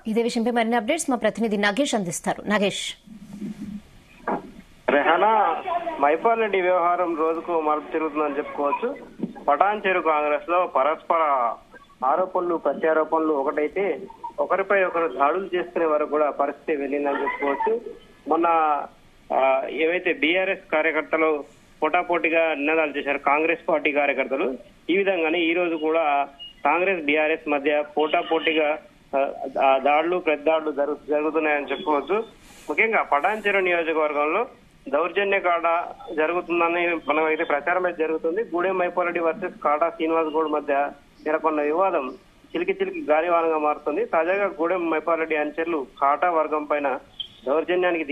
ఇదే విషయంపై మరిన్ని అప్డేట్స్ మా ప్రతినిధి నాగేష్ అందిస్తారు. నాగేష్. రెహానా, మైపాల్ రెడ్డి వ్యవహారం రోజుకు మలుపు తిరుగుతుందని చెప్పుకోవచ్చు. పటాన్చెరు కాంగ్రెస్ లో పరస్పర ఆరోపణలు ప్రత్యారోపణలు ఒకటైతే ఒకరిపై ఒకరు దాడులు చేసుకునే వరకు కూడా పరిస్థితి వెళ్ళిందని చెప్పుకోవచ్చు. మొన్న ఏవైతే బీఆర్ఎస్ కార్యకర్తలు పోటాపోటీగా నినాదాలు చేశారు కాంగ్రెస్ పార్టీ కార్యకర్తలు, ఈ విధంగానే ఈ రోజు కూడా కాంగ్రెస్ బీఆర్ఎస్ మధ్య పోటాపోటీగా దాడులు ప్రతిదాడులు జరుగుతున్నాయని చెప్పుకోవచ్చు. ముఖ్యంగా పటాన్చెరు నియోజకవర్గంలో దౌర్జన్య కాడ జరుగుతుందని మనం అయితే ప్రచారం అయితే జరుగుతుంది. గూడెం మైపాల్ రెడ్డి వర్సెస్ కాటా శ్రీనివాస్ గౌడ్ మధ్య నెలకొన్న వివాదం చిలికి గాలివానంగా మారుతుంది. తాజాగా గూడెం మైపాల్ రెడ్డి అనుచరులు కాటా వర్గం పైన దౌర్జన్యానికి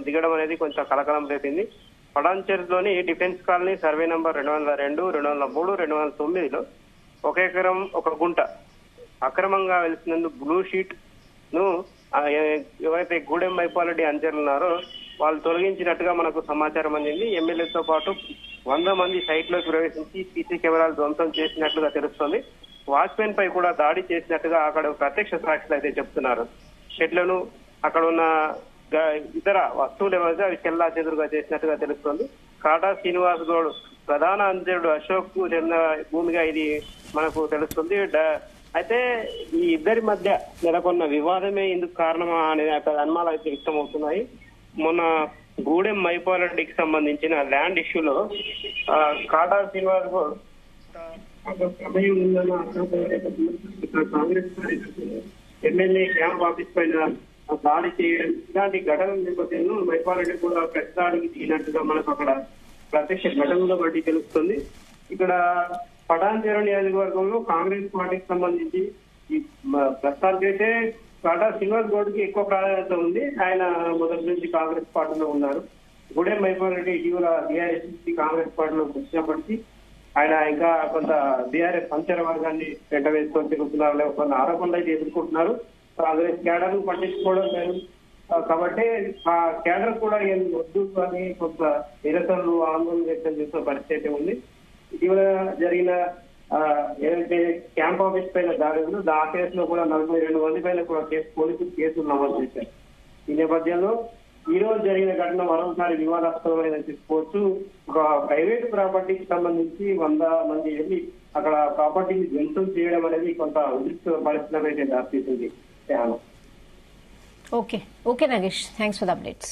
దిగడం అనేది కొంచెం కలకలం రేపింది. పటాన్చెరులోని డిఫెన్స్ కాలనీ సర్వే నంబర్ 202, 203, 209లో 1 ఎకరం 1 గుంట అక్రమంగా వెలిసినందుకు బ్లూ షీట్ ను ఎవరైతే గూడెం మైపాల్ రెడ్డి అనుచరులు ఉన్నారో వాళ్ళు తొలగించినట్టుగా మనకు సమాచారం అందింది. ఎమ్మెల్యేతో పాటు 100 మంది సైట్ లోకి ప్రవేశించి సీసీ కెమెరాలు ధ్వంసం చేసినట్లుగా తెలుస్తోంది. వాచ్మెన్ పై కూడా దాడి చేసినట్టుగా అక్కడ ప్రత్యక్ష సాక్షులు అయితే చెప్తున్నారు. షెడ్లను అక్కడ ఉన్న ఇతర వస్తువులు ఏవైతే అవి చెల్లా చెదురుగా చేసినట్టుగా తెలుస్తోంది. కాటా శ్రీనివాస్ గౌడ్ ప్రధాన అనుచరుడు అశోక్ కు చెందిన భూమిగా ఇది మనకు తెలుస్తుంది. అయితే ఈ ఇద్దరి మధ్య నెలకొన్న వివాదమే ఇందుకు కారణమా అనే అనుమానాలు అయితే వ్యక్తమవుతున్నాయి. మొన్న గూడెం మైపాల్ రెడ్డికి సంబంధించిన ల్యాండ్ ఇష్యూలో కాటా శ్రీనివాస్ గౌడ్ సమయం కాంగ్రెస్ ఎమ్మెల్యే క్యాంప్ ఆఫీస్ పైన దాడి చేయడం, ఇలాంటి ఘటనల నేపథ్యంలో మైపాల్ రెడ్డి కూడా పెద్ద దాడికి దిగినట్టుగా మనకు అక్కడ ప్రత్యక్ష ఘటనలో బట్టి తెలుస్తుంది. ఇక్కడ పటాన్చెరు నియోజకవర్గంలో కాంగ్రెస్ పార్టీకి సంబంధించి ప్రస్తుతానికైతే కాటా శ్రీనివాస్ గౌడ్ కి ఎక్కువ ప్రాధాన్యత ఉంది. ఆయన మొదటి నుంచి కాంగ్రెస్ పార్టీలో ఉన్నారు. గూడెం మైపాల్ రెడ్డి ఇటీవల బీఆర్ఎస్ కాంగ్రెస్ పార్టీలో వచ్చినప్పటికీ ఆయన ఇంకా కొంత బీఆర్ఎస్ సంచార వర్గాన్ని వెంట వేసుకొని తిరుగుతున్నారు, కొంత ఆరోపణలు అయితే ఎదుర్కొంటున్నారు. కాంగ్రెస్ కేడర్ ను పట్టించుకోవడం లేదు కాబట్టి ఆ కేడర్ కూడా ఏం వద్దు అని కొంత నిరసనలు ఆందోళన వ్యక్తం చేసిన పరిస్థితి ఉంది. ఇటీవల జరిగిన ఏదైతే క్యాంప్ ఆఫీస్ పైన దాడి ఉందో ఆ కేసులో కూడా 42 మంది పైన కూడా పోలీసులు కేసులు నమోదు చేశారు. ఈ నేపథ్యంలో ఈ రోజు జరిగిన ఘటన మరోసారి వివాదాస్పదమైనది చెప్పుకోవచ్చు. ఒక ప్రైవేట్ ప్రాపర్టీకి సంబంధించి 100 మంది వెళ్ళి అక్కడ ప్రాపర్టీని ధ్వంసం చేయడం అనేది కొంత ఉద్రిక్త పరిస్థితులకు అయితే దారితీసింది. Okay Nagesh, thanks for the updates.